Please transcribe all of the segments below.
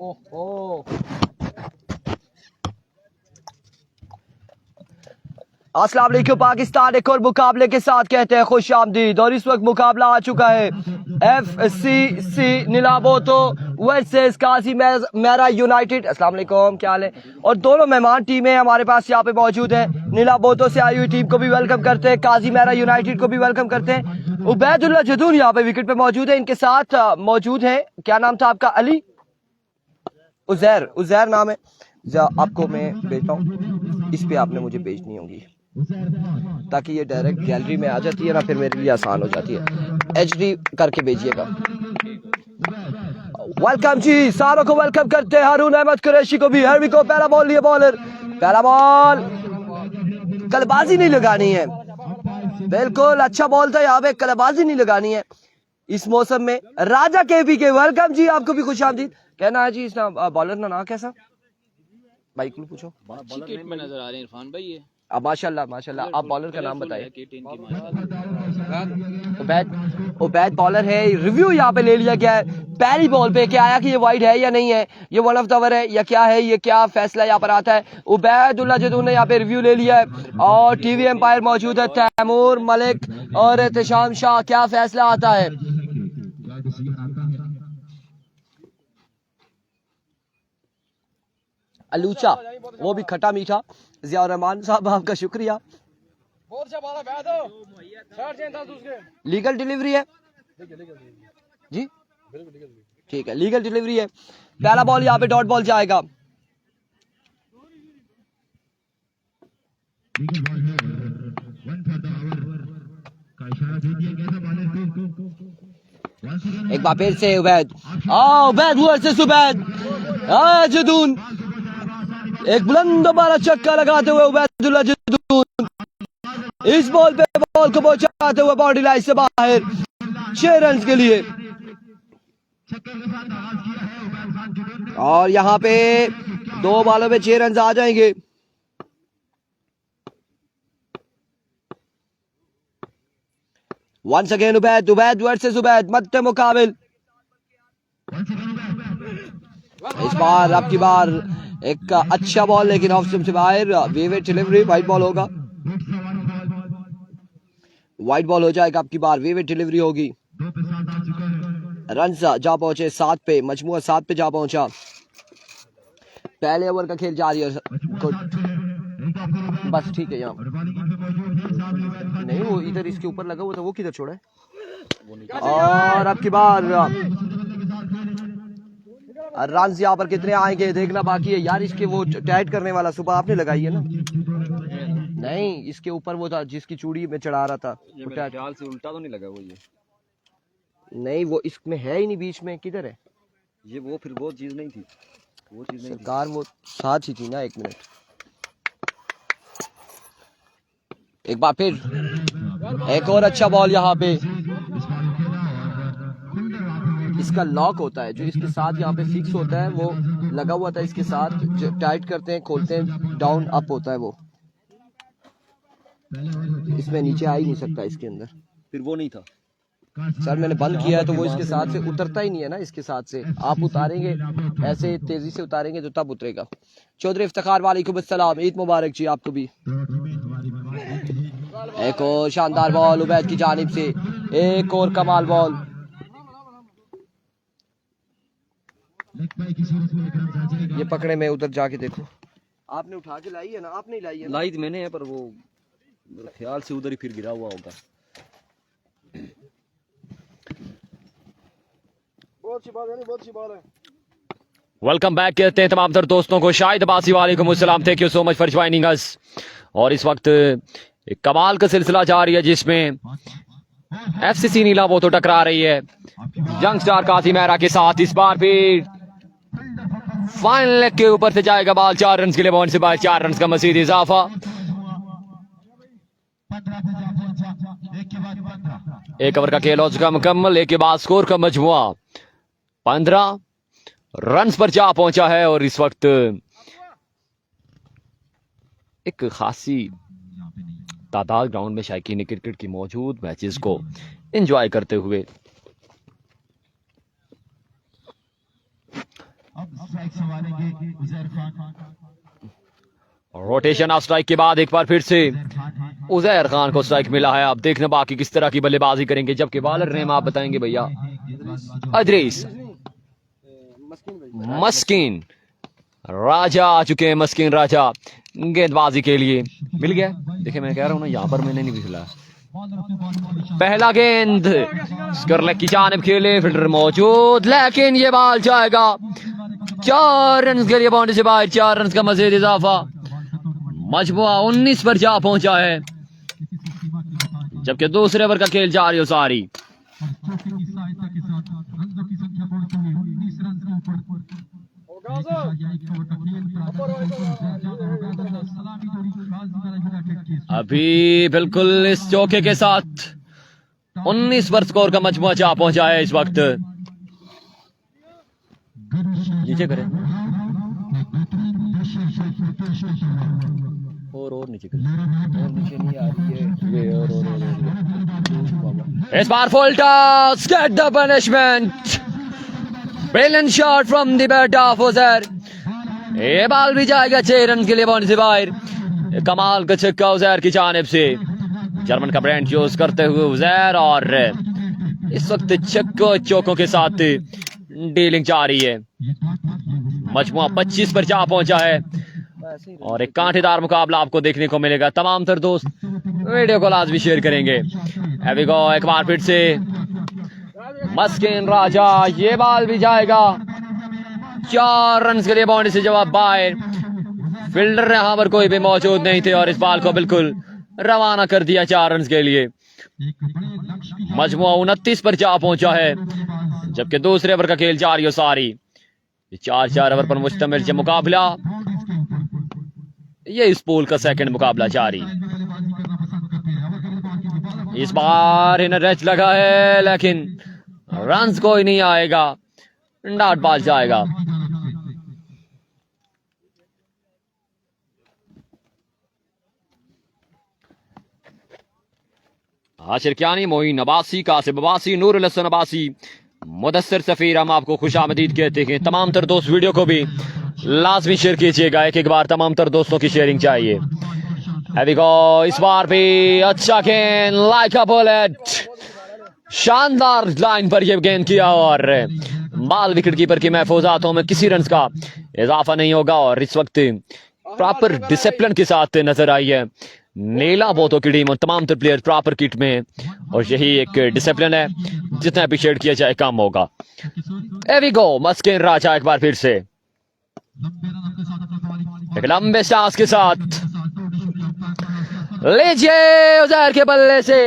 ओहो अस्सलाम वालेकुम पाकिस्तान एक और मुकाबले के साथ कहते हैं खुश आमदीद। और इस वक्त मुकाबला आ चुका है FCC नीलाबोतो वर्सेस काजी मेरा यूनाइटेड। अस्सलाम वालेकुम, क्या हाल है? और दोनों मेहमान टीमें हमारे पास यहाँ पे मौजूद हैं। नीलाबोतो से आई हुई टीम को भी वेलकम करते हैं, काजी मेरा यूनाइटेड को भी वेलकम करते हैं। उबैदुल्ला जदून यहाँ पे विकेट पे मौजूद है, इनके साथ मौजूद है, क्या नाम था आपका? अली उजैर नाम है। आपको मैं भेजता हूँ, इस पे आपने मुझे भेजनी होगी ताकि ये डायरेक्ट गैलरी में आ जाती है ना, फिर मेरे लिए आसान हो जाती है। HD करके भेजिएगा। वेलकम जी, सारों को वेलकम करते हैं, हारून अहमद कुरैशी को भी। हियर वी गो, पहला बॉल, ये बॉलर, पहला बॉल, कलबाजी नहीं लगानी है। बिल्कुल अच्छा बॉल था, यहाँ पे कलबाजी नहीं लगानी है इस मौसम में। राजा KP के वेलकम जी, आपको भी खुश आमदीद। कहना है जी इस बॉलर ना ना कैसा भाई को पूछो। क्रिकेट में नजर आ रहे हैं इरफान भाई ये। अब माशाल्लाह आप बॉलर का नाम बताइए। उबैद बॉलर है। रिव्यू यहाँ पे ले लिया गया है पहली बॉल पे, क्या आया कि ये वाइड है या नहीं है, ये वन ऑफ द ओवर है या क्या है, ये क्या फैसला यहाँ पर आता है। उबैदुल्ला जदून ने यहाँ पे रिव्यू ले लिया है और TV एम्पायर मौजूद है तैमूर मलिक और एहतशाम शाह। क्या फैसला आता है? अलूचा, वो भी खट्टा मीठा। जियाउर रहमान साहब आपका शुक्रिया। लीगल डिलीवरी है जी, ठीक है, लीगल डिलीवरी है। पहला बॉल यहाँ पे डॉट बॉल जाएगा। एक बार फिर से उबैद वर्सेस उबैद जदून। एक बुलंद बाला चक्का लगाते हुए उबैदुल्ला जदून इस बॉल पे बॉल को पहुंचाते हुए बाउंड्री लाइन से बाहर 6 रन के लिए। और यहाँ पे 2 बॉलों में 6 रन आ जाएंगे। Once again Ubaid versus Ubaid, मध्य मुकाबिल। इस बार आपकी बार एक अच्छा बॉल लेकिन ऑफ स्टंप से बाहर। वेवेट डिलीवरी, वाइड बॉल होगा, वाइड बॉल हो जाएगा आपकी बार, वेवेट डिलीवरी होगी। रन जा पहुंचे 7 पे, मजमुआ 7 पे जा पहुंचा। पहले ओवर का खेल जारी है। बस ठीक है, यहाँ नहीं, वो इधर इसके ऊपर लगा हुआ था, वो किधर छोड़ा है? और आपकी बार रन यहाँ पर कितने आएंगे देखना बाकी है यार। इसके वो टाइट करने वाला सुबह आपने लगाई है ना? नहीं, इसके ऊपर वो था जिसकी चूड़ी में चढ़ा रहा था, ये मेरे ख्याल से उल्टा तो नहीं लगा वो ये। नहीं, वो इसमें है ही नहीं, बीच में किधर है ये? वो फिर वो चीज नहीं थी, वो चीज नहीं सरकार, वो साथ ही थी ना। 1 मिनट, एक बार फिर एक और अच्छा बॉल यहाँ पे। इसका लॉक होता है जो इसके साथ यहाँ पे फिक्स होता है, वो लगा हुआ था इसके साथ, जो टाइट करते हैं खोलते हैं, डाउन अप होता है वो। इसमें नीचे आ ही नहीं सकता इसके अंदर। फिर वो नहीं था सर, मैंने बंद किया है तो वो इसके साथ से उतरता ही नहीं है ना। इसके साथ से आप उतारेंगे, ऐसे तेजी से उतारेंगे तो तब उतरेगा। चौधरी इफ्तिखार वालेकुम अस्सलाम, ईद मुबारक जी आपको भी। एक और शानदार बॉल उबैद की जानिब से, एक और कमाल बॉल। ये पकड़े में उधर जाके देखो। आपने उठा के लाई है ना? आपने लाई है ना? लाई मैंने है, पर वो मेरे ख्याल से उधर ही फिर गिरा हुआ होगा। बहुत अच्छी बात है। वेलकम बैक कहते हैं तमाम तर दोस्तों को। शाहिद अब्बासी वालेकुम अस्सलाम, thank you so much for joining us. और इस वक्त एक कमाल का सिलसिला जारी है जिसमें FCC नीलाबोतो टकरा रही है यंग स्टार काजी मेहरा के साथ। इस बार भी फाइनल लेग के ऊपर से जाएगा बॉल, 4 रन के लिए बॉल से बाहर, 4 रन का मजीद इजाफा। एक ओवर का खेल हो चुका मुकम्मल, एक के बाद स्कोर का मजमुआ 15 रन पर जा पहुंचा है। और इस वक्त एक खासी तादाद ग्राउंड में शायकीन क्रिकेट की मौजूद मैचेस को एंजॉय करते हुए रोटेशन ऑफ स्ट्राइक के बाद एक बार फिर से उजैर खान को स्ट्राइक मिला है। अब देखना बाकी किस तरह की बल्लेबाजी करेंगे, जबकि बॉलर नेम आप बताएंगे भैया। अदरीस मस्किन राजा आ चुके हैं। मस्किन राजा गेंदबाजी के लिए मिल गया। देखिए मैं कह रहा हूं ना, यहां पर मैंने नहीं फिसला। पहला गेंद स्करलेग की जानिब खेले, फील्डर मौजूद, लेकिन ये बॉल जाएगा 4 रन के लिए बाउंड्री से बाहर। 4 रन का मजीद इजाफा, मजमुआ 19 पर जा पहुंचा है, जबकि दूसरे ओवर का खेल जारी हो सारी। अभी बिल्कुल इस चौके के साथ 19 पर स्कोर का मजमुआ जा पहुंचा है इस वक्त। नीचे करें और नीचे करें, और नीचे नहीं आ रही है ये, और इस बार full toss, get the punishment, brilliant shot from the bat of Uzair. ये बॉल भी जाएगा 6 रन के लिए बाउंड्री से बाहर। कमाल का छक्का उजैर की जानिब से, जर्मन का ब्रांड यूज करते हुए उजैर, और इस वक्त छक्कों चौकों के साथ डीलिंग जारी है। मजमुआ 25 पर जा पहुंचा है और एक कांटेदार मुकाबला आपको देखने को मिलेगा। तमाम तर दोस्त वीडियो को लाजमी शेयर करेंगे। अभी गो एक बार फिर से मस्किन राजा, ये बॉल भी जाएगा 4 रन के लिए बाउंड्री से जवाब बाहर। फील्डर यहां पर कोई भी मौजूद नहीं थे और इस बॉल को बिल्कुल रवाना कर दिया 4 रन के लिए। मजमुआ 29 पर जा पहुंचा है, जबकि दूसरे ओवर का खेल जारी हो सारी। 4 ओवर पर मुश्तमिल ये मुकाबला, ये इस पूल का सेकंड मुकाबला जारी। इस बार इन रच लगा है, लेकिन रन कोई नहीं आएगा, डॉट बॉल जाएगा। आशिर कियानी, मोइन अब्बासी, कासिम अब्बासी, नूरुल हसन अब्बासी, मुदस्सिर सफीर, हम आपको खुशामदीद कहते हैं। तमाम तर दोस्त वीडियो को भी लाजमी शेयर कीजिएगा, एक बार तमाम तर दोस्तों की शेयरिंग चाहिए। अभी गो इस बार भी अच्छा गेंद, लाइक अ बुलेट, शानदार लाइन पर यह गेंद किया और बॉल विकेट कीपर की महफूजातों में किसी रन का इजाफा नहीं होगा। और इस वक्त प्रॉपर डिसिप्लिन के साथ नजर आई है नीला बोतो की टीम और तमाम तर प्लेयर प्रॉपर किट में, और यही एक डिसिप्लिन है, जितना अप्रिशिएट किया जाए कम होगा। एवी गो मस्किन राजा एक बार फिर से एक लंबे सांस के साथ, लीजिए उजैर के बल्ले से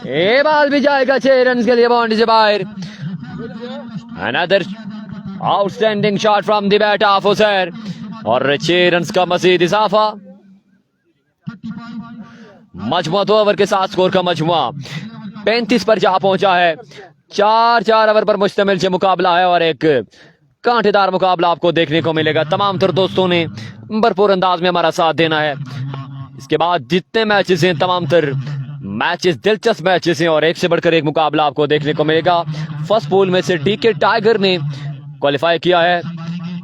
ये बॉल भी जाएगा 6 रन के लिए बाउंड्री से बाहर। Another outstanding shot from the bat of Uzair और 6 रन का मजीद इजाफा। मजमुआ 2 ओवर के साथ स्कोर का मजमुआ 35 पर जा पहुंचा है। 4 ओवर पर मुश्तमिल ये मुकाबला है और एक कांटेदार मुकाबला आपको देखने को मिलेगा। तमाम तर दोस्तों ने भरपूर अंदाज में हमारा साथ देना है। इसके बाद जितने मैचेस हैं, तमाम तर मैचेस दिलचस्प मैचेस हैं और एक से बढ़कर एक मुकाबला आपको देखने को मिलेगा। फर्स्ट पूल में से डीके टाइगर ने क्वालिफाई किया है,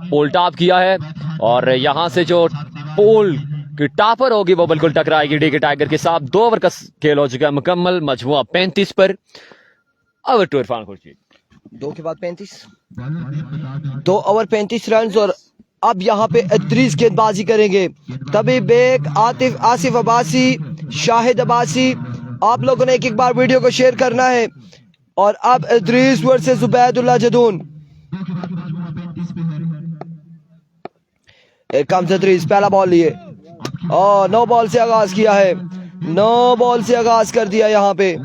पूल टॉप किया है, और यहां से जो पूल की टॉपर होगी वो बिल्कुल टकराएगी डीके टाइगर के साथ। 2 ओवर का खेल हो चुका है मुकम्मल, मजमुआ 35 पर। ओवर टू इरफान खुर्शीद, 2 के बाद 35, 2 ओवर 35 रन। और अब यहाँ पे इद्रीस गेंदबाजी करेंगे। तभी बेग, आतिफ, आसिफ अब्बासी, शाहिद अब्बासी, आप लोगों ने एक बार वीडियो को शेयर करना है। और अब इद्रीस वर्सेस जुबैदुल्लाह जदून। इद्रीस पहला बॉल लिए और 9 बॉल से आगाज किया है, 9 बॉल से आगाज कर दिया यहाँ पे।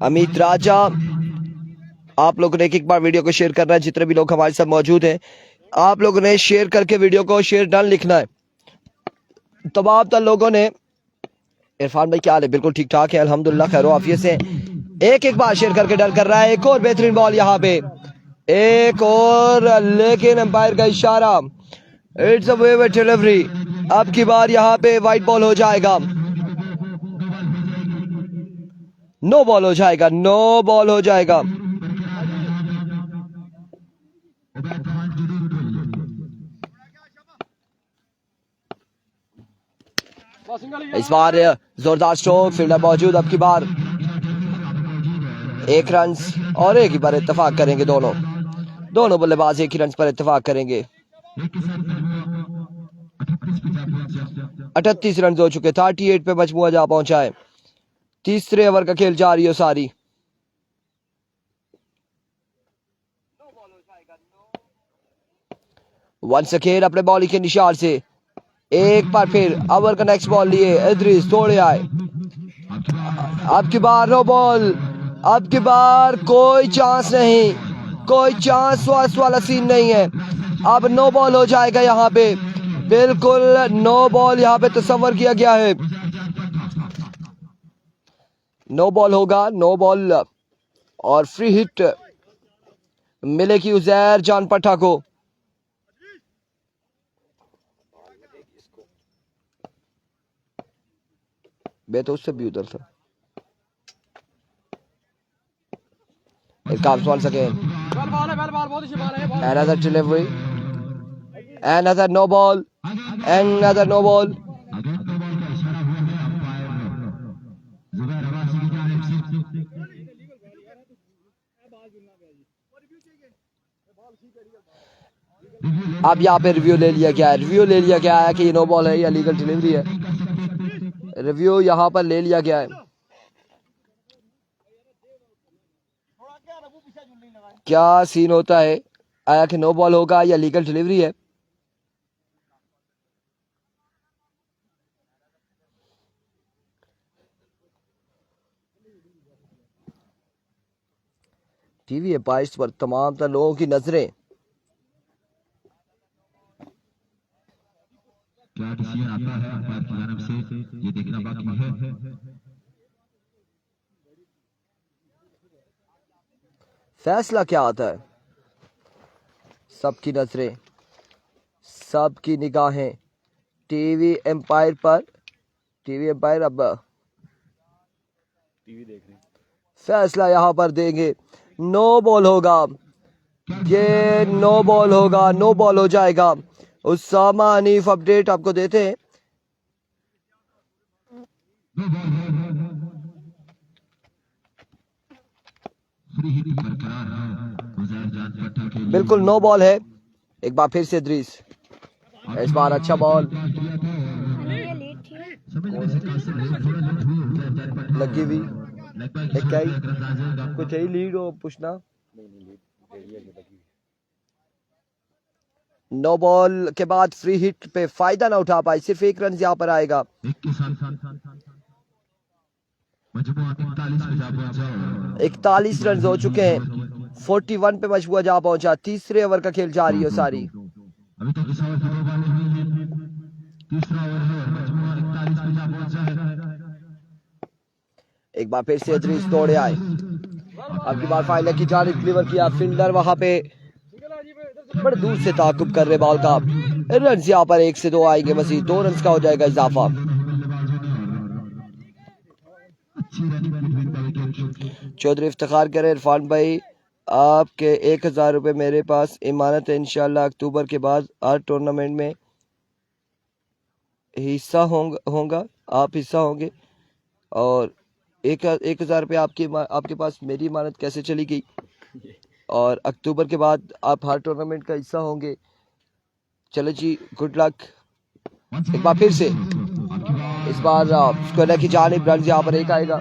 अमित राजा, आप लोगों ने एक बार वीडियो को शेयर करना है। जितने भी लोग हमारे साथ मौजूद हैं, आप लोगों ने शेयर करके वीडियो को शेयर डन लिखना है। तमाम तो लोगों ने, इरफान भाई क्या हाल है? बिल्कुल ठीक ठाक है, अल्हम्दुलिल्लाह खैर आफियत से। एक बार शेयर करके डन कर रहा है। एक और बेहतरीन बॉल यहाँ पे, एक और, लेकिन अंपायर का इशारा, इट्स अ वेवर डिलीवरी। अब की बार यहाँ पे वाइट बॉल हो जाएगा। नो बॉल हो जाएगा, नो बॉल हो जाएगा। इस बार जोरदार स्ट्रोक, फील्डर मौजूद। अब की बार 1 रन और एक ही बार इत्तेफाक करेंगे दोनों बल्लेबाज एक ही रन पर इत्तेफाक करेंगे। 38 रन हो चुके, 38 पे मजमुआ जा पहुंचा है। तीसरे ओवर का खेल जारी है सारी। वंस अगेन अपने बॉलिंग के निशान से एक बार फिर ओवर का नेक्स्ट बॉल लिए इद्रिस तोड़े आए। अब की बार नो बॉल, अब की बार कोई चांस नहीं, कोई चांस वाला सीन नहीं है। अब नो बॉल हो जाएगा यहाँ पे, बिल्कुल नो बॉल यहाँ पे तस्वर किया गया है। नो बॉल होगा, नो बॉल और फ्री हिट मिलेगी उजैर जान पठा को। मैं तो उससे भी उधर था। It comes once again. Another delivery. Another no ball. Another no ball. अब यहाँ पे रिव्यू ले लिया गया है, रिव्यू ले लिया गया है कि ये नो बॉल है या लीगल डिलीवरी है। रिव्यू यहाँ पर ले लिया गया है। क्या सीन होता है, आया कि नो बॉल होगा या लीगल डिलीवरी है। टीवी एम्पायर्स पर तमाम तर लोगों की नजरें। क्या डिसीजन आता है अंपायर की जानब से, ये देखना बाकी है। फैसला क्या आता है, सबकी नजरें, सबकी निगाहें टीवी एम्पायर पर। टीवी एम्पायर अब टीवी देख रहे हैं। फैसला यहां पर देंगे। नो बॉल होगा, ये नो बॉल होगा, नो बॉल हो जाएगा। उसामा हनीफ अपडेट आपको देते हैं। बिल्कुल नो बॉल है। एक बार फिर से इद्रिस, इस बार अच्छा बॉल लगी हुई। कुछ ही लीड हो पूछना। नो बॉल के बाद फ्री हिट पे फायदा ना उठा पाए, सिर्फ 1 रन यहाँ पर आएगा। 41 रन हो चुके हैं, 41 पे मजबूआ जा पहुंचा। तीसरे ओवर का खेल जारी है सारी। अभी तक इस ओवर की 2 बॉलें हुई हैं, तीसरा ओवर है, मजबूआ 41 पे जा पहुंचा है। एक बार फिर से इद्रिस दौड़े आए। अब की बार फाइनल की जानिब डिलीवर किया, फील्डर वहां पे बड़े दूर से ताकुब कर रहे बॉल का। रन यहाँ पर 1 से 2 आएंगे, मजीद 2 रन का हो जाएगा इजाफा। चौधरी इफ्तिखार करे इरफान भाई, आपके 1000 रुपये मेरे पास इमानत है। इंशाल्लाह अक्टूबर के बाद हर टूर्नामेंट में हिस्सा होगा, आप हिस्सा होंगे। और 1000 रुपये आपके पास मेरी इमानत कैसे चली गई। और अक्टूबर के बाद आप हर टूर्नामेंट का हिस्सा होंगे। चलो जी, गुड लक। एक बार फिर से इस बार स्क्वायर की जानिब रन यहाँ पर 1 आएगा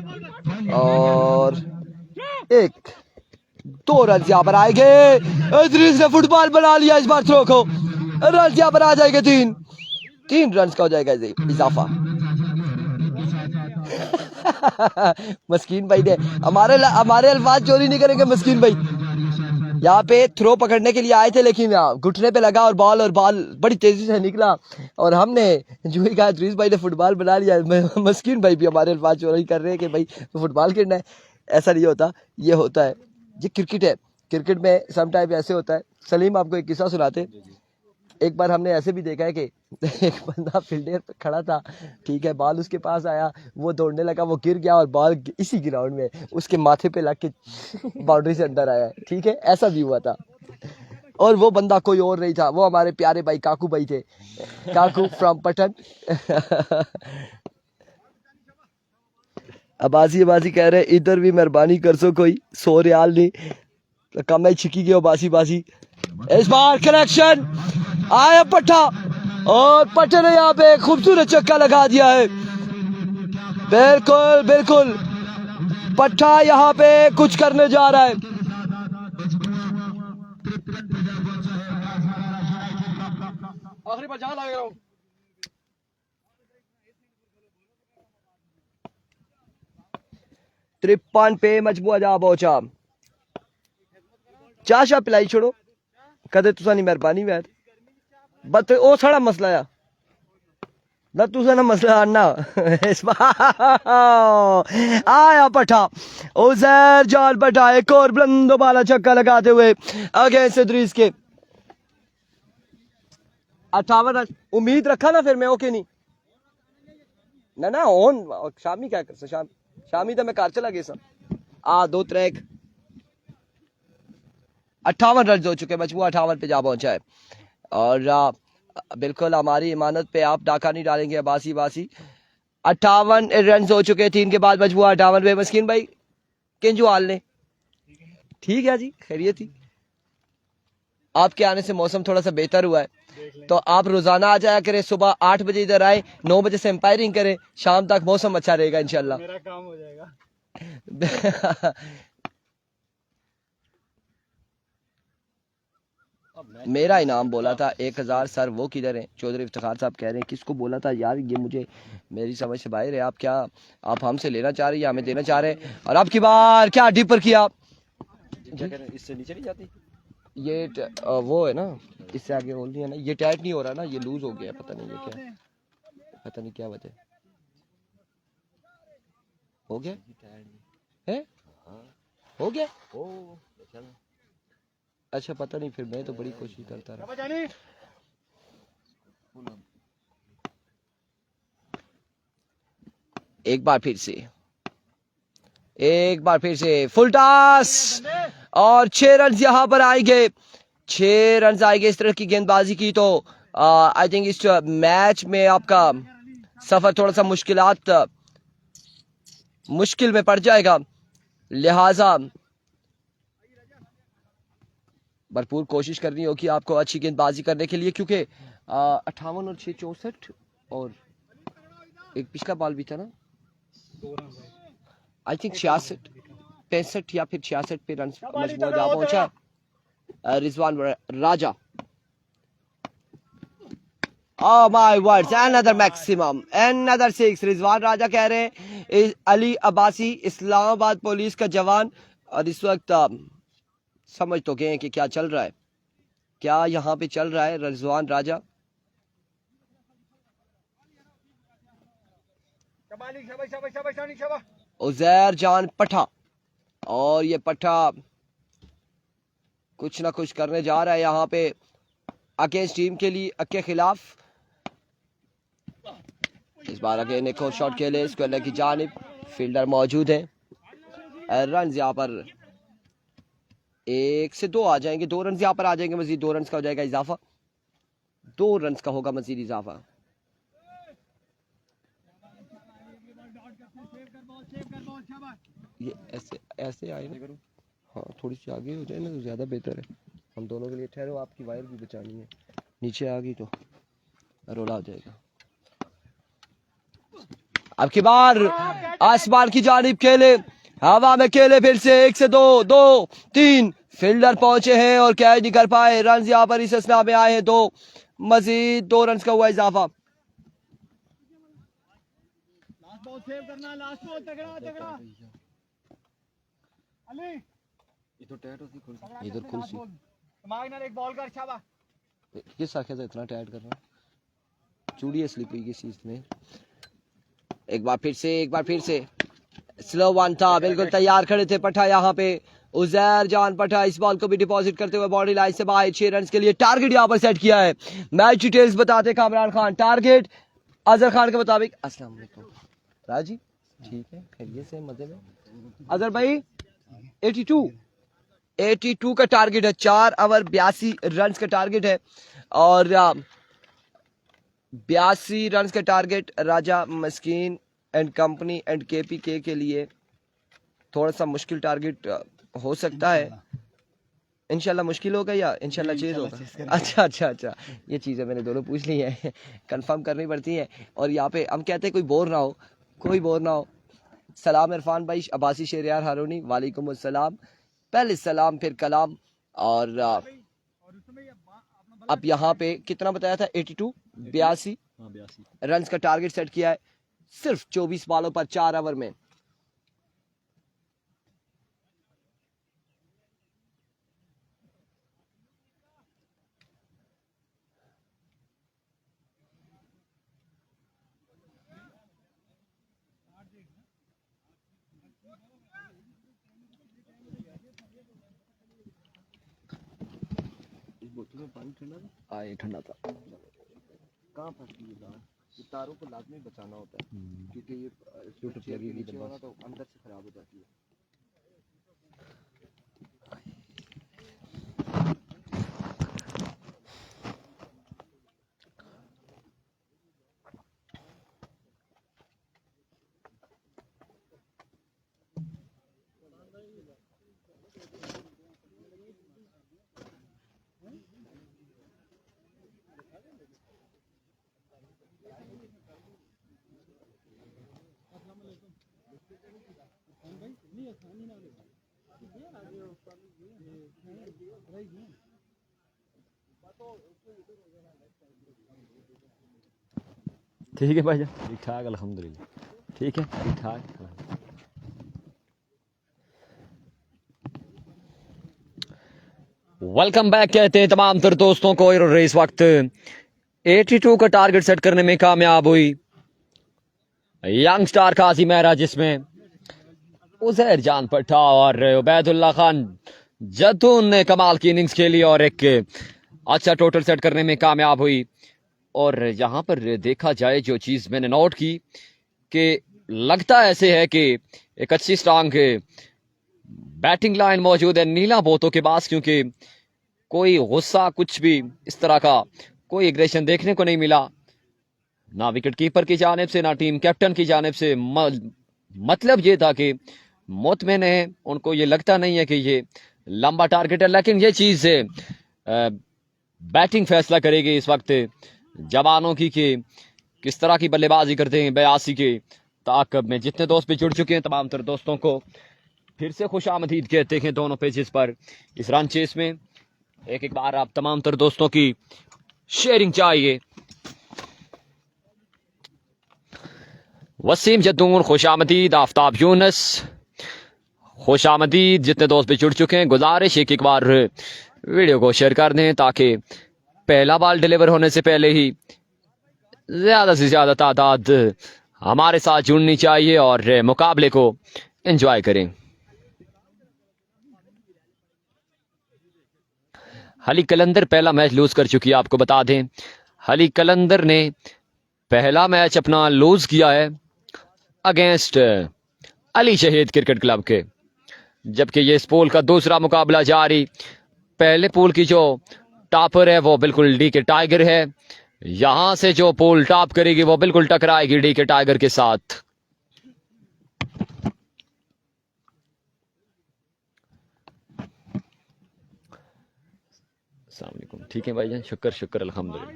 और 2 रन यहाँ पर आएंगे। इद्रिस ने फुटबॉल बना लिया इस बार थ्रो को। रन यहाँ पर आ जाएंगे 3 रन का हो जाएगा इजाफा। मस्कीन भाई ने हमारे अल्फाज चोरी नहीं करेंगे। मस्कीन भाई यहाँ पे थ्रो पकड़ने के लिए आए थे, लेकिन घुटने पे लगा और बॉल बड़ी तेजी से निकला और हमने जो ही कहा इद्रिस भाई ने फुटबॉल बना लिया। मस्कीन भाई भी हमारे अल्फाज चोरी कर रहे हैं कि भाई फुटबॉल खेलना है। ऐसा नहीं होता, ये होता है, ये क्रिकेट है। क्रिकेट में सम टाइम ऐसे होता है। सलीम आपको एक किस्सा सुनाते। एक बार हमने ऐसे भी देखा है कि एक बंदा फील्डर पे खड़ा था, ठीक है, बॉल उसके पास आया, वो दौड़ने लगा, वो गिर गया और बॉल इसी ग्राउंड में उसके माथे पे लग के बाउंड्री से अंदर आया, ठीक है, ऐसा भी हुआ था। और वो बंदा कोई और नहीं था, वो हमारे प्यारे भाई काकू भाई थे, काकू फ्रॉम पटन। अबासी कह रहे इधर भी मेहरबानी कर सो, कोई 100 रियाल नहीं कम है, छिकी गया बासी बासी। इस बार कनेक्शन आया पट्टा, और पट्टे ने यहाँ पे खूबसूरत चक्का लगा दिया है। बिल्कुल बिल्कुल पट्टा यहाँ पे कुछ करने जा रहा है। आखिरी पर जहाँ लग रहा हूँ 53 पे मजबूआ जा पहुंचा। चाह शाह पिलाई छोड़ो कदे तुसा नहीं मेहरबानी वैद बत ओ साड़ा मसला है ना, तुसा ना मसला आना। इस आया पठा उजैर जाल पठा, एक और बुलंदो वाला छक्का लगाते हुए अगेंस्ट इदरीस के 58 रन। उम्मीद रखा ना फिर मैं ओके नहीं ना ऑन शामी क्या कर शामी तो मैं कार चला गया सब 2 ट्रैक 58 रन हो चुके, मजबूर 58 पे जा पहुंचा है। और बिल्कुल हमारी इमानत पे आप डाका नहीं डालेंगे अबासी 58 रन हो चुके, 3 के बाद मजबूर 58 पे। मस्कीन भाई किंजू हाल ने ठीक है जी, खैरियत थी। आपके आने से मौसम थोड़ा सा बेहतर हुआ है, तो आप रोजाना आ जाया करें, सुबह 8 बजे इधर आए, 9 बजे से एम्पायरिंग करें, शाम तक मौसम अच्छा रहेगा इंशाल्लाह। मेरा काम हो जाएगा। मेरा इनाम बोला था 1000 सर, वो किधर है? चौधरी इफ्तिखार साहब कह रहे हैं किसको बोला था यार, ये मुझे मेरी समझ से बाहर है। आप क्या आप हमसे लेना चाह रहे हैं या हमें देना चाह रहे हैं? और अब की बार क्या डिपर किया, इससे नीचे नहीं जाती ये वो है ना, इससे आगे होल नहीं है ना, ये टाइट नहीं हो रहा ना, ये लूज हो गया, पता नहीं ये क्या, पता नहीं क्या वजह हो गया है, हो गया अच्छा पता नहीं, फिर मैं तो बड़ी कोशिश करता रहा। एक बार फिर से फुल टॉस और 6 रन यहां पर आएंगे, 6 रन आएंगे। इस तरह की गेंदबाजी की तो आई थिंक इस मैच में आपका सफर थोड़ा सा मुश्किल में पड़ जाएगा, लिहाजा भरपूर कोशिश करनी होगी आपको अच्छी गेंदबाजी करने के लिए, क्योंकि 58 और 6 64 और एक पिछला बॉल भी था ना, आई थिंक 66 65 या फिर 66 पे रन मजबूर जा पहुंचा रिजवान राजा। Oh my words, another maximum, another 6। Rizwan राजा कह रहे हैं अली अब्बासी इस्लामाबाद पुलिस का जवान, और इस वक्त समझ तो गए कि क्या चल रहा है, क्या यहाँ पे चल रहा है। रिजवान राजा उजैर जान पठा, और ये पठा कुछ ना कुछ करने जा रहा है यहाँ पे अगेंस्ट टीम के खिलाफ। इस बार अगेन एक और शॉट खेले स्क्वायर की जानिब, फील्डर मौजूद है। रन यहाँ पर 1 से 2 आ जाएंगे, 2 रन यहाँ पर आ जाएंगे, मजीद 2 रन का हो जाएगा इजाफा, 2 रन का होगा मजीद इजाफा। ये ऐसे आए ना, हाँ थोड़ी सी आगे हो जाए ना तो ज्यादा बेहतर है, हम दोनों के लिए। ठहरो, आपकी वायर भी बचानी है, नीचे आ गई तो रोला हो जाएगा। अब की बार आसमान की जानिब खेले, हवा में खेले, फिर से 1 से 2 2 3 फील्डर पहुंचे हैं और कैच नहीं कर पाए। रन यहाँ पर इस असना में आए हैं 2, मजीद 2 रन का हुआ इजाफा। इधर कुर्सी एक बॉल कर छाबा किस आखे से इतना टाइट कर रहा, चूड़ी स्लिप हुई किस चीज में। एक बार फिर से स्लो वन था, बिल्कुल तैयार खड़े थे पठा यहाँ पे उजैर जान पठा इस बॉल को भी डिपॉजिट करते हुए बाउंड्री लाइन से बाहर 6 रन के लिए टारगेट यहां पर सेट किया है। मैच डिटेल्स बताते कामरान खान। टारगेट अजहर खान के मुताबिक अस्सलाम वालेकुम राजी ठीक है खैरियत से मजे में अजहर भाई 82 का टारगेट है। 4 ओवर 82 रन का टारगेट है और 82 रन का target Raja Maskeen and company and KPK के लिए थोड़ा सा मुश्किल टारगेट हो सकता है। इंशाल्लाह मुश्किल होगा या इंशाल्लाह चेज होगा। अच्छा ये चीज़ें मैंने दोनों पूछ ली हैं कंफर्म करनी पड़ती हैं। और यहाँ पे हम कहते हैं कोई बोर ना हो। सलाम इरफान भाई अब्बासी शेरियार हारूनी वालेकुम अस्सलाम। पहले सलाम फिर कलाम। और अब यहाँ पे कितना बताया था 82 रन का टारगेट सेट किया है सिर्फ 24 बॉलों पर 4 ओवर में। आए ठंडा था कहाँ फंस गई ये तारों को लाजमी बचाना होता है क्योंकि ये नीचे वाला तो अंदर से खराब हो जाती है। ठीक है भाईजान ठीक ठाक अल्हम्दुलिल्लाह ठीक है ठीक ठाक। वेलकम बैक कहते हैं तमाम तर दोस्तों को। और इस वक्त 82 का टारगेट सेट करने में कामयाब हुई यंग स्टार काजी मेहरा जिसमें उजैर जान पठा और उबैदुल्ला खान जद्दून ने कमाल की इनिंग्स खेली और एक अच्छा टोटल सेट करने में कामयाब हुई। और यहाँ पर देखा जाए जो चीज़ मैंने नोट की कि लगता ऐसे है कि एक अच्छी स्ट्रांग बैटिंग लाइन मौजूद है नीला बोतों के पास क्योंकि कोई गुस्सा कुछ भी इस तरह का कोई एग्रेशन देखने को नहीं मिला ना विकेट कीपर की जानिब से ना टीम कैप्टन की जानिब से। मतलब ये था कि मुतमिन है उनको ये लगता नहीं है कि ये लंबा टारगेट है लेकिन ये चीज़ बैटिंग फैसला करेगी इस वक्त जवानों की कि किस तरह की बल्लेबाजी करते हैं 82 के ताकब में। जितने दोस्त भी जुड़ चुके हैं तमाम तर दोस्तों को फिर से खुश आमदीद कहते हैं दोनों पेजेस पर इस रन चेस में। एक बार आप तमाम तर दोस्तों की शेयरिंग चाहिए। वसीम जद्दून खुश आमदीद, आफ्ताब यूनस खुश आमदीद। जितने दोस्त भी जुड़ चुके हैं गुजारिश एक बार वीडियो को शेयर कर दें ताकि पहला बॉल डिलीवर होने से पहले ही ज्यादा से ज्यादा तादाद हमारे साथ जुड़नी चाहिए और मुकाबले को एंजॉय करें। हली कलंदर पहला मैच लूज कर चुकी है आपको बता दें। हली कलंदर ने पहला मैच अपना लूज किया है अगेंस्ट अली शहीद क्रिकेट क्लब के, जबकि ये इस पोल का दूसरा मुकाबला जारी। पहले पोल की जो टॉपर है वो बिल्कुल डी के टाइगर है। यहां से जो पोल टॉप करेगी वो बिल्कुल टकराएगी डी के टाइगर के साथ। अस्सलाम वालेकुम ठीक है भाईजान शुक्र अल्हम्दुलिल्लाह।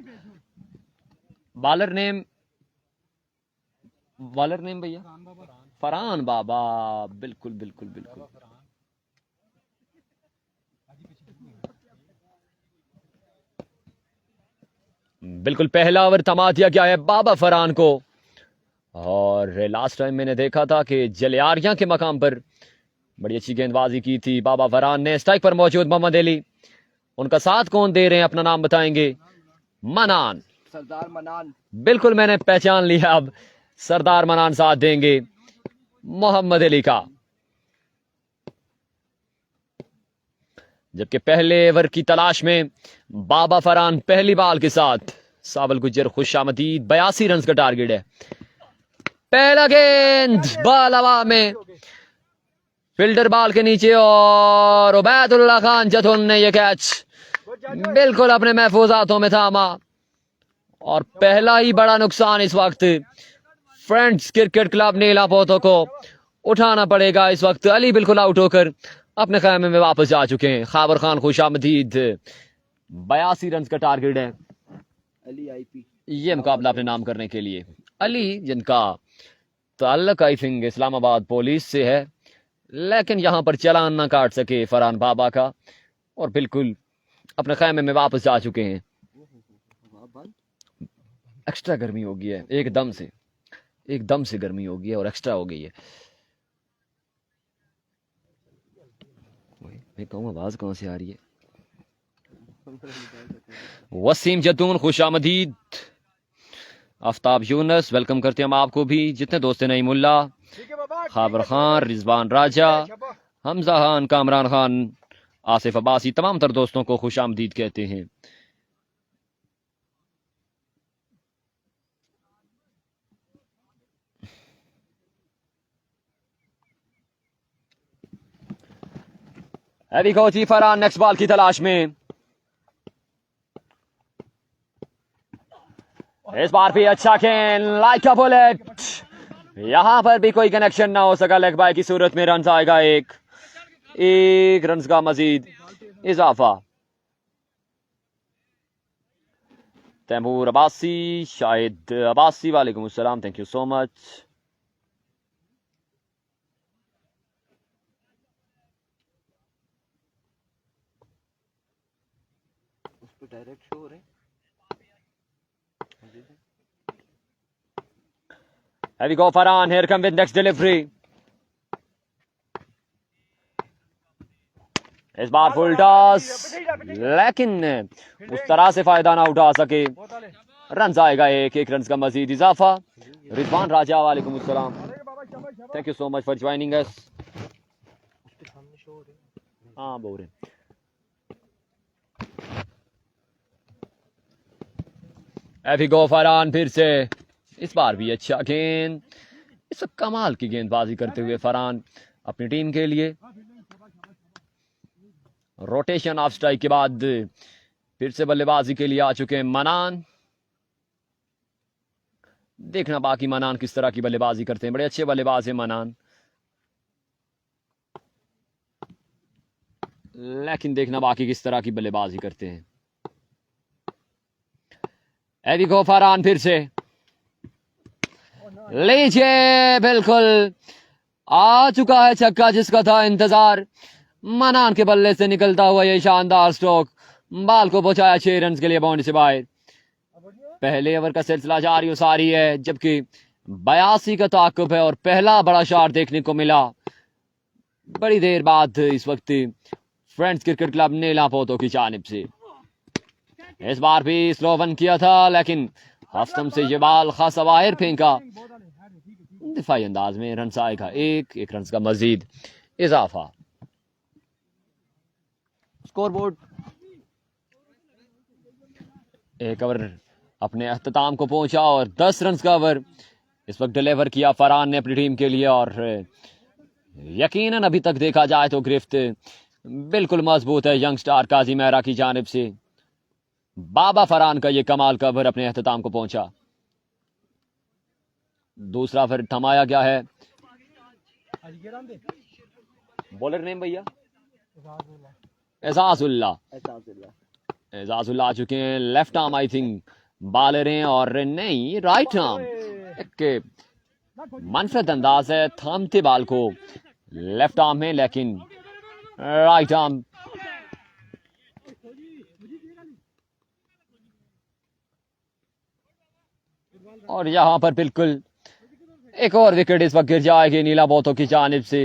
बॉलर नेम भैया फरहान बाबा बिल्कुल बिल्कुल बिल्कुल। बिल्कुल पहला ओवर थमा दिया गया है बाबा फरहान को। और लास्ट टाइम मैंने देखा था कि जलियारियां के मकाम पर बड़ी अच्छी गेंदबाजी की थी बाबा फरहान ने। स्ट्राइक पर मौजूद मोहम्मद अली, उनका साथ कौन दे रहे हैं अपना नाम बताएंगे। मनान, सरदार मनान, बिल्कुल मैंने पहचान लिया अब सरदार मनान साथ देंगे मोहम्मद अली का। जबकि पहले ओवर की तलाश में बाबा फरहान पहली बॉल के साथ सावल गुज्जर खुशामदीद 82 रन का टारगेट है। पहला गेंद बॉल हवा में, फील्डर बॉल के नीचे और उबैदुल्लाह खान जथुन ने यह कैच बिल्कुल अपने महफूज हाथों में थामा और पहला ही बड़ा नुकसान इस वक्त फ्रेंड्स क्रिकेट क्लब नीला पोतो को उठाना पड़ेगा। इस वक्त अली बिल्कुल आउट होकर अपने खैमे में वापस जा चुके हैं। खाबर खान खुशामदीद 82 रन का टारगेट है। अली आईपी ये मुकाबला अपने नाम करने के लिए अली, जिनका ताल्लुक आई थिंक इस्लामाबाद पुलिस से है, लेकिन यहां पर चालान ना काट सके फरहान बाबा का और बिल्कुल अपने खैमे में वापस जा चुके हैं। एक्स्ट्रा गर्मी हो गई है, एकदम से गर्मी हो गई है और एक्स्ट्रा हो गई है। मैं कहूँ आवाज कहां से आ रही है? वसीम जदून खुशामदीद, आफ्ताब यूनस वेलकम करते हैं हम आपको भी, जितने दोस्त हैं नईमुल्ला, खाबर खान, रिजवान राजा, हमजा खान, कामरान खान, आसिफ अब्बासी, तमाम तर दोस्तों को खुशामदीद कहते हैं। Heavy Kochi Farhan next ball की तलाश में, इस बार भी अच्छा खेल लाइक अ बुलेट, यहां पर भी कोई कनेक्शन ना हो सका। लेग बाय की सूरत में रन आएगा एक रन का मजीद इजाफा। तैमूर अब्बासी, शाहिद अब्बासी, वालेकुम अस्सलाम, थैंक यू सो मच। उस पर डायरेक्ट शो हो रहे हैं। Here we go Farhan, here come with next delivery. इस बार फुल टॉस, लेकिन उस तरह से फायदा ना उठा सके। रन आएगा एक रन का मजीद इजाफा। रिजवान राजा, वालेकुम अस्सलाम, thank you so much for joining us. हाँ बोल रहे एफी गो फरहान फिर से, इस बार भी अच्छा गेंद, इस कमाल की गेंदबाजी करते हुए फरहान अपनी टीम के लिए। रोटेशन ऑफ स्ट्राइक के बाद फिर से बल्लेबाजी के लिए आ चुके हैं मनान। देखना बाकी मनान किस तरह की बल्लेबाजी करते हैं, बड़े अच्छे बल्लेबाज हैं मनान, लेकिन देखना बाकी किस तरह की बल्लेबाजी करते हैं। एवी गो फरहान फिर से, लीजिए बिल्कुल आ चुका है छक्का जिसका था इंतजार। मनान के बल्ले से निकलता हुआ ये शानदार स्ट्रोक बाल को पहुंचाया 6 रन के लिए बाउंड्री से बाहर। पहले ओवर का सिलसिला जारी सारी है, जबकि 82 का ताकुब है और पहला बड़ा शॉट देखने को मिला बड़ी देर बाद इस वक्त फ्रेंड्स क्रिकेट क्लब नीला पोतो की जानिब से। इस बार भी स्लो वन किया था, लेकिन हफ्तम से ये बाल खासा बाहर फेंका। दिफाई अंदाज में रन आएगा एक रन का मजीद इजाफा। स्कोरबोर्ड एक ओवर अपने अख्ताम को पहुंचा और 10 रन का ओवर इस वक्त डिलीवर किया फरहान ने अपनी टीम के लिए। और यकीनन अभी तक देखा जाए तो गिरफ्त बिल्कुल मजबूत है यंग स्टार काजी मेहरा की जानिब से। बाबा फरहान का ये कमाल का ओवर अपने अख्ताम को पहुंचा। दूसरा ओवर थमाया गया है। बॉलर नेम भैया एजाजुल्ला आ चुके हैं। Left arm I think bowler हैं और नहीं राइट आर्म। एक मनफरद अंदाज है, थामते बाल को लेफ्ट आर्म में, लेकिन राइट आर्म। और यहां पर बिल्कुल एक और विकेट इस वक्त गिर जाएगी नीला पोतो की जानिब से।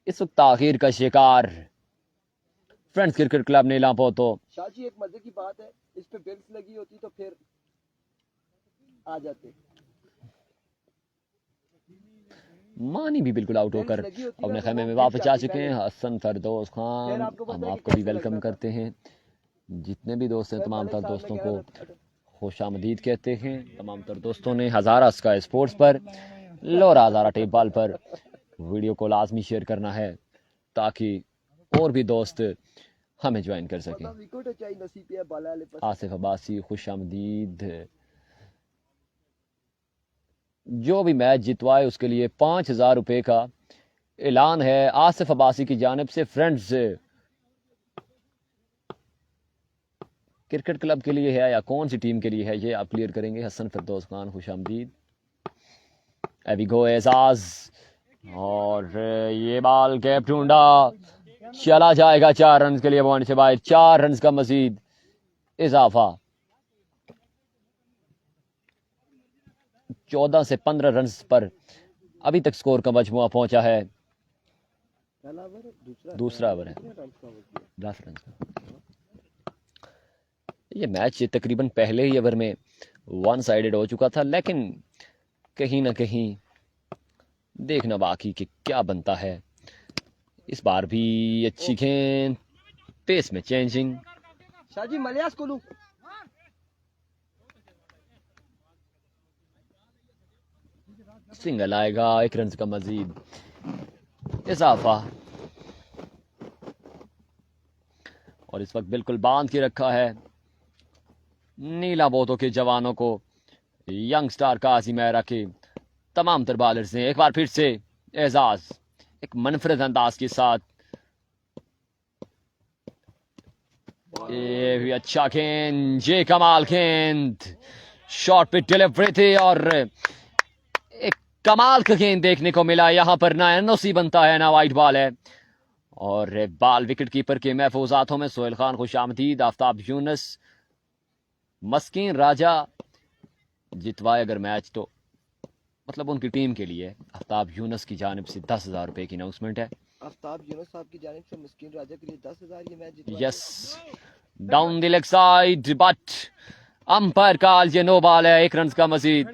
इस वक्त आखिर का शिकार फ्रेंड्स क्रिकेट क्लब नीला पोतो। शाजी एक मजे की बात है, इस पे बेल्स लगी होती तो फिर आ जाते। मानी भी बिल्कुल आउट होकर अपने खेमे में वापस जा चुके हैं। हसन फरदौस खान, हम आपको भी वेलकम करते हैं। जितने भी दोस्त हैं तमाम तर दोस्तों को खुशामदीद कहते हैं। तमाम तर दोस्तों ने हज़ारा स्काई स्पोर्ट्स पर, लोरा हज़ारा टेप बॉल पर वीडियो को लाजमी शेयर करना है ताकि और भी दोस्त हमें ज्वाइन कर सकें। आसिफ अब्बासी खुशामदीद। जो भी मैच जितवाए उसके लिए 5,000 रुपये का ऐलान है आसिफ अब्बासी की जानिब से। फ्रेंड्स क्रिकेट क्लब के लिए है या कौन सी टीम के लिए है ये आप क्लियर करेंगे। हसन फरदौस खान खुशामदीद। एविगो एजाज, और ये बाल कैप ढूंढा, चला जाएगा 4 रन के लिए बाउंड्री से बाहर। 4 रन का मजीद इजाफा। 14 से 15 रन पर अभी तक स्कोर का मजमुआ पहुंचा है। दूसरा ओवर है 10 रन का। ये मैच तकरीबन पहले ही ओवर में 1 साइडेड हो चुका था, लेकिन कहीं ना कहीं देखना बाकी कि क्या बनता है। इस बार भी अच्छी गेंद, पेस में चेंजिंग। शाहजी मलियास कोलू सिंगल आएगा, 1 रन का मजीद इजाफा। और इस वक्त बिल्कुल बांध के रखा है नीला बोतों के जवानों को यंग स्टार कासिम मेहरा के तमाम तर बॉलर्स ने। एक बार फिर से एजाज एक मनफरद अंदाज के साथ। ये भी अच्छा गेंद, ये कमाल गेंद, शॉट पे डिलीवरी थी और एक कमाल का गेंद देखने को मिला। यहां पर ना एनओसी बनता है ना वाइट बॉल है। और बॉल विकेट कीपर के महफूज हाथों में। सोहेल खान खुशामदीद, आफ्ताब यूनुस, मस्कीन राजा जितवाए अगर मैच तो मतलब उनकी टीम के लिए आफ्ताब यूनुस की जानिब से 10,000 रुपए की अनाउंसमेंट है। आफ्ताब यूनुस साहब की जानिब से मस्कीन राजा के लिए 10,000 ये मैच जितवाया। Yes, down the leg side, but umpire call ये नो बॉल है। 1 रन का मजीद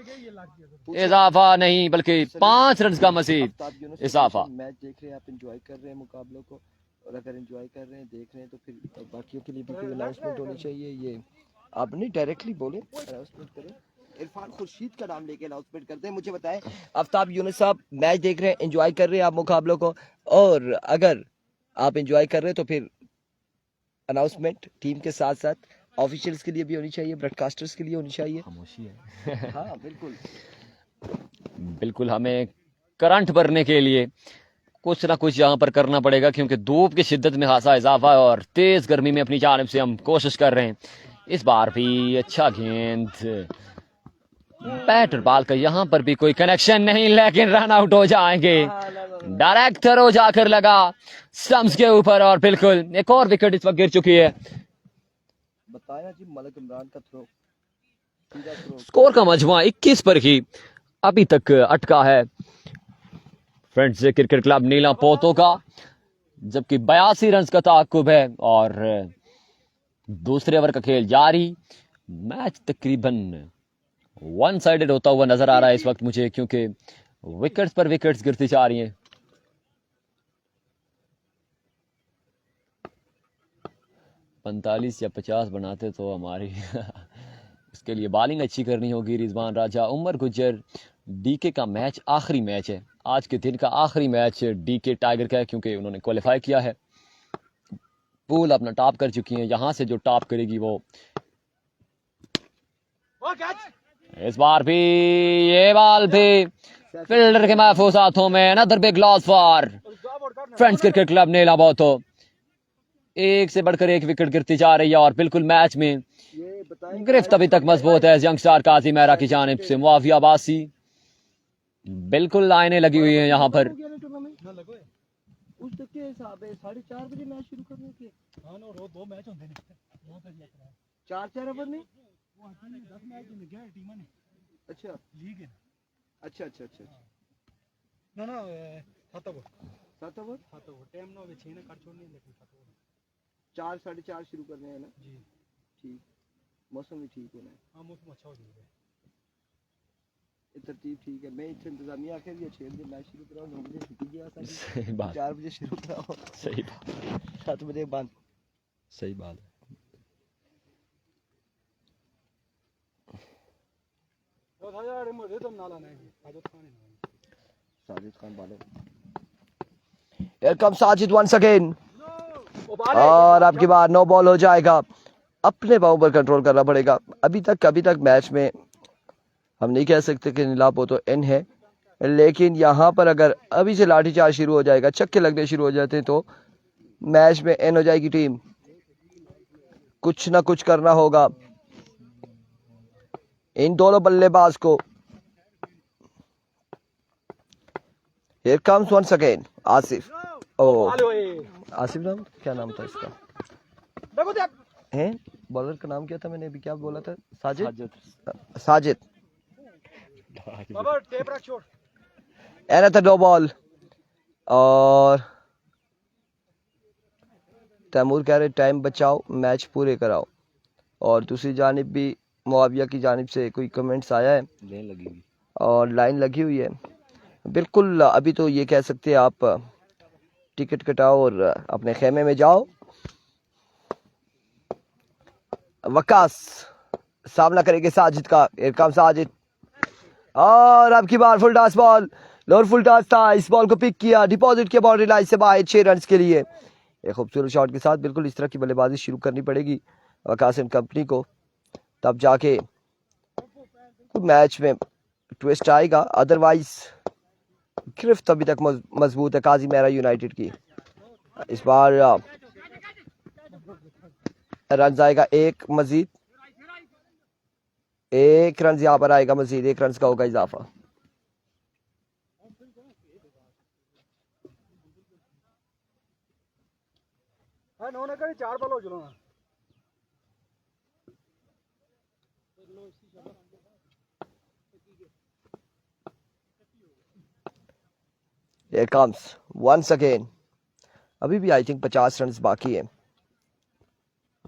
इजाफा नहीं बल्कि 5 रन का मजीद इजाफा। मैच देख रहे हैं आप, एंजॉय कर रहे हैं मुकाबलों को, और अगर एंजॉय कर रहे हैं, देख रहे हैं, तो फिर बाकियों के लिए भी कोई अनाउंसमेंट होनी चाहिए। ये आप नहीं डायरेक्टली बोले, अनाउंसमेंट करें। इरफान खुर्शीद का नाम लेके अनाउंसमेंट करते हैं। मुझे बताएं, आफ्ताब यूनुस साहब मैच देख रहे हैं, एंजॉय कर रहे हैं आप मुकाबलों को, और अगर आप एंजॉय कर रहे हैं तो फिर अनाउंसमेंट टीम के साथ साथ ऑफिशियल्स के लिए भी होनी चाहिए, ब्रॉडकास्टर्स के लिए होनी चाहिए। खामोशी है। हाँ बिल्कुल बिल्कुल, हमें करंट भरने के लिए कुछ ना कुछ यहाँ पर करना पड़ेगा, क्योंकि धूप की शिद्दत में खासा इजाफा है और तेज गर्मी में अपनी जानिब से हम कोशिश कर रहे हैं। इस बार भी अच्छा गेंद, बैट और बॉल का यहाँ पर भी कोई कनेक्शन नहीं, लेकिन रन आउट हो जाएंगे। डायरेक्ट थ्रो जाकर लगा स्टंप्स के ऊपर और बिल्कुल एक और विकेट इस वक्त गिर चुकी है। बताया जी, मलिक इमरान का थ्रो, सीधा थ्रो। स्कोर का मजमुआ 21 पर ही अभी तक अटका है फ्रेंड्स क्रिकेट क्लब नीला पोतो का, जबकि 82 रन का ताकुब है और दूसरे ओवर का खेल जारी। मैच तकरीबन 1 साइडेड होता हुआ नजर आ रहा है इस वक्त मुझे, क्योंकि विकेट्स पर विकेट्स गिरती जा रही हैं। 45 या 50 बनाते तो हमारी इसके लिए बॉलिंग अच्छी करनी होगी। रिजवान राजा, उमर गुज्जर, डीके का मैच आखिरी मैच है, आज के दिन का आखिरी मैच डीके टाइगर का है, क्योंकि उन्होंने क्वालिफाई किया है, पूल अपना टॉप कर चुकी हैं। यहां से जो टॉप करेगी वो इस बार भी ये बॉल भी फील्डर के महफूज हाथों में। Another big loss for friends cricket club नीला बोतो। एक से बढ़कर एक विकेट गिरती जा रही है और बिल्कुल मैच में गिरफ्त अभी तक मजबूत है यंग स्टार काजी मेहरा की जानिब से। मुआविया बासी, बिल्कुल लाइनें लगी हुई हैं यहाँ पर। उस तक के हिसाब है 4:30 बजे मैच शुरू करने के। हां नो रोज 2 मैच होंगे ने, 2 तक यात्रा है। 4 ओवर में वो 10 मैच में गया टीम ने। अच्छा लीग है। अच्छा ना ना 7 ओवर 7 ओवर टाइम ना होवे 6 ने काट छोड़ने, लेकिन 7 ओवर 4 4:30 शुरू करने हैं ना जी। ठीक, मौसम भी ठीक होना है। हां मौसम अच्छा हो जाएगा। तरतीब ठीक है मैं इतने इंतजामिया आके ये 6 बजे मैच शुरू कराओ 9 बजे छुट्टी गया सही बात 4 बजे शुरू कराओ सही बात 7 बजे बंद सही बात है। वो था यार मुझे तो नाला नहीं साजिद खान है साजिद खान बाले Here comes Sajid once again और आपकी बार नो बॉल हो जाएगा। अपने पाँव पर कंट्रोल करना पड़ेगा। अभी तक मैच में हम नहीं कह सकते कि नीलापो तो इन है, लेकिन यहाँ पर अगर अभी से लाठीचार्ज शुरू हो जाएगा, छक्के लगने शुरू हो जाते हैं तो मैच में इन हो जाएगी टीम। कुछ ना कुछ करना होगा इन दोनों बल्लेबाज को। Here comes once again Asif. ओह आसिफ नाम क्या नाम था इसका हैं? बॉलर का नाम क्या था? मैंने अभी क्या बोला था? साजिद बाबा टेप रख छोड़ एनदर नो बॉल और तैमूर कह रहे टाइम बचाओ मैच पूरे कराओ। और दूसरी जानिब भी मुआविया की जानिब से कोई कमेंट्स आया है लेन लगी हुई और लाइन लगी हुई है। बिल्कुल अभी तो ये कह सकते हैं आप टिकट कटाओ और अपने खेमे में जाओ। वकास सामना करेंगे साजिद का। इरकाम साजिद और अब की बार full toss ball lower full toss था। इस बॉल को पिक किया, डिपॉजिट किया बाउंड्री लाइन से बाहर 6 रन के लिए। एक खूबसूरत शॉट के साथ बिल्कुल इस तरह की बल्लेबाजी शुरू करनी पड़ेगी वकास एंड कंपनी को, तब जाके मैच में ट्विस्ट आएगा। अदरवाइज गिरफ्त अभी तक मजबूत है काजी मेरा यूनाइटेड की। इस बार रन आएगा एक मजीद, 1 रन यहाँ पर आएगा मजीद, 1 रन का होगा इजाफा। हाँ नौ ने कहीं 4 बॉल हो चलो ना Here comes once again। अभी भी आई थिंक 50 रन बाकी है,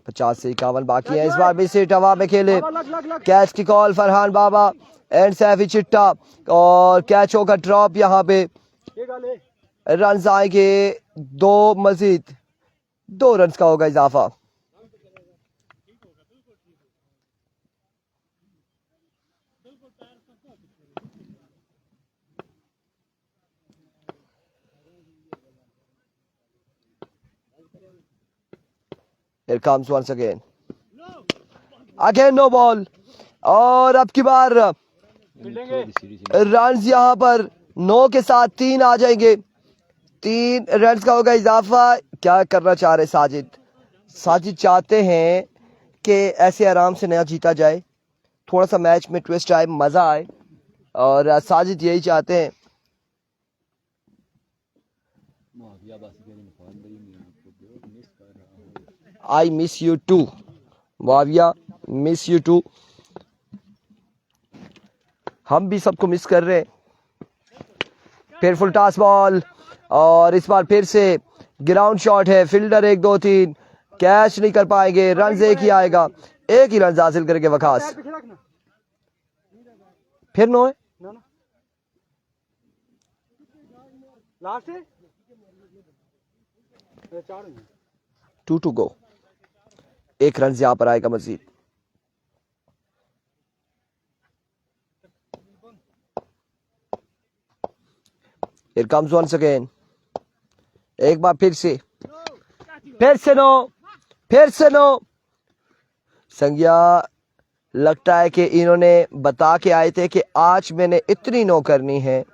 50 से 51 बाकी है। इस बार भी सीट हवा में खेले, कैच की कॉल फरहान बाबा एंड सैफी चिट्टा और कैच होगा ड्रॉप। यहाँ पे रन आएंगे 2 मजीद, 2 रन का होगा इजाफा। Here comes once again no ball और अब की बार रन यहाँ पर 9 के साथ 3 आ जाएंगे, 3 रन का होगा इजाफा। क्या करना चाह रहे साजिद चाहते हैं कि ऐसे आराम से नया जीता जाए, थोड़ा सा मैच में ट्विस्ट आए, मजा आए, और साजिद यही चाहते हैं। I miss you too Muawiya, miss you too. हम भी सबको मिस कर रहे हैं। फिर फुल टॉस बॉल और इस बार फिर से ग्राउंड शॉट है। फील्डर 1 2 3 कैच नहीं कर पाएंगे, रन एक ही आएगा, 1 ही रन हासिल करके वकास। फिर 9 है लास्ट है 2 टू गो, 1 रन यहां पर आएगा मजीद। Here comes once again। एक बार फिर से नो संज्ञा लगता है कि इन्होंने बता के आए थे कि आज मैंने इतनी नो करनी है,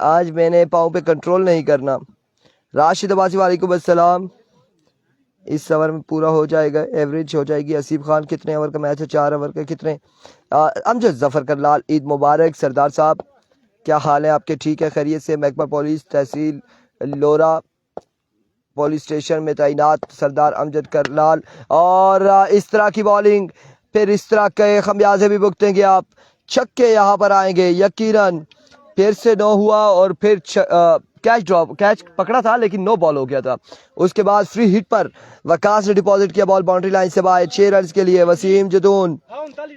आज मैंने पाँव पे कंट्रोल नहीं करना। राशिद अब्बासी वालेकुम अस्सलाम। इस ओवर में पूरा हो जाएगा, एवरेज हो जाएगी। असीब खान कितने ओवर का मैच है? 4 ओवर का। कितने? अमजद जफर करलाल ईद मुबारक। सरदार साहब क्या हाल है आपके? ठीक है, खैरियत से। महकमा पुलिस तहसील लोरा पुलिस स्टेशन में तैनात सरदार अमजद करलाल। और इस तरह की बॉलिंग, फिर इस तरह के खमियाजे भी भुगतेंगे आप। छक्के यहाँ पर आएंगे यकीनन। फिर से 9 हुआ और फिर कैच ड्रॉप, कैच पकड़ा था लेकिन नो बॉल हो गया था। उसके बाद फ्री हिट पर वकास ने डिपॉजिट किया बॉल बाउंड्री लाइन से बाहर 6 रन के लिए। Waseem Jadoon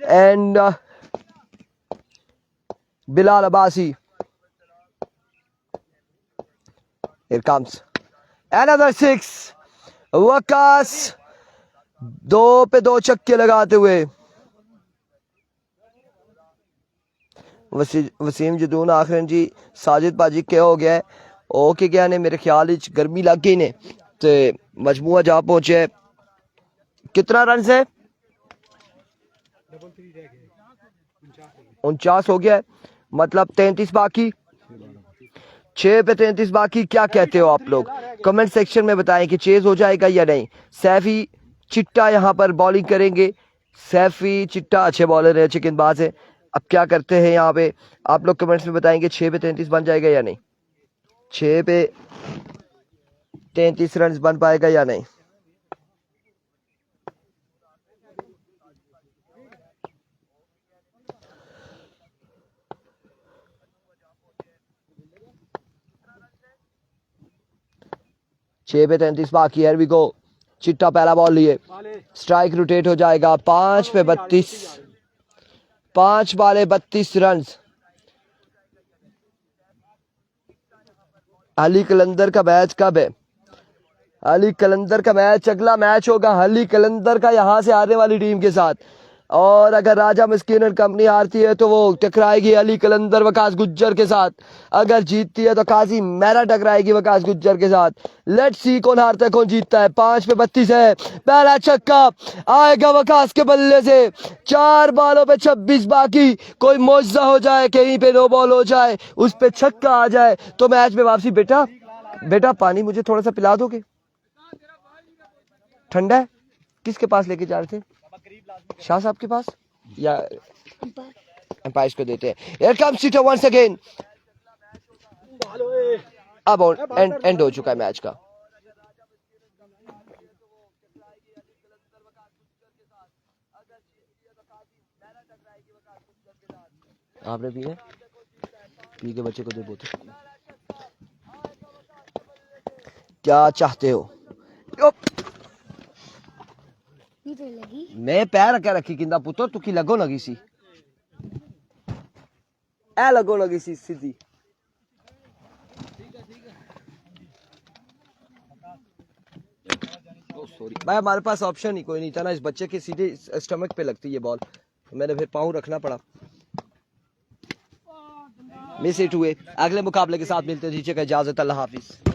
and Bilal Abbasi. Here comes another 6. Waqas 2 पे 2 छक्के लगाते हुए. वसीम जदून आखिरन जी साजिद पाजी क्या हो गया है ओके गया ने मेरे ख्याल विच गर्मी लग गई ने ते मजमुआ जा पहुंचे. कितना रन है? 49 हो गया है. मतलब 33 बाकी. 6 पे 33 बाकी. क्या कहते हो आप लोग? कमेंट सेक्शन में बताएं कि चेज हो जाएगा या नहीं. सैफी चिट्टा यहाँ पर बॉलिंग करेंगे. सैफी चिट्टा अच्छे बॉलर है, चिकनबाज है. अब क्या करते हैं यहाँ पे आप लोग कमेंट्स में बताएंगे 6 पे 33 बन जाएगा या नहीं. 6 पे 33 रन बन पाएगा या नहीं. छह पे 33 बाकी. Here we go. चिट्टा पहला बॉल लिए. स्ट्राइक रोटेट हो जाएगा. 5 पे 32. 5 बाले 32 रन. अली कलंदर का मैच कब है? अली कलंदर का मैच अगला मैच होगा अली कलंदर का यहां से हारने वाली टीम के साथ. और अगर राजा मस्किन और कंपनी हारती है तो वो टकराएगी अली कलंदर वकास गुज्जर के साथ. अगर जीतती है तो काजी मेरा टकराएगी वकास गुज्जर के साथ. लेट्स सी कौन हारता है कौन जीतता है. 5 पे 32 है. पहला छक्का आएगा वकास के बल्ले से. 4 बालों पे 26 बाकी. कोई मौजज़ा हो जाए, कहीं पे नो बॉल हो जाए, उस पे छक्का आ जाए तो मैच में वापसी. बेटा बेटा पानी मुझे थोड़ा सा पिला दोगे? ठंडा है. किसके पास लेके जा रहे थे? शाह साहब के पास या एम्पायर को देते हैं. Here comes Tito once again. अब एंड हो चुका है मैच का. आपने पी है? पी के बच्चे को दे बोतल. क्या चाहते हो? मैं पैर रखे रखी किंदा पुत्र तुकी लगो लगी सी. ए लगो लगी सी सीधी. सॉरी भाई हमारे पास ऑप्शन ही कोई नहीं था ना. इस बच्चे के सीधे स्टमक पे लगती है बॉल. मैंने फिर पाँव रखना पड़ा. मिस हिट हुए. अगले मुकाबले के साथ मिलते हैं. दीजिएगा इजाजत. अल्लाह हाफिज.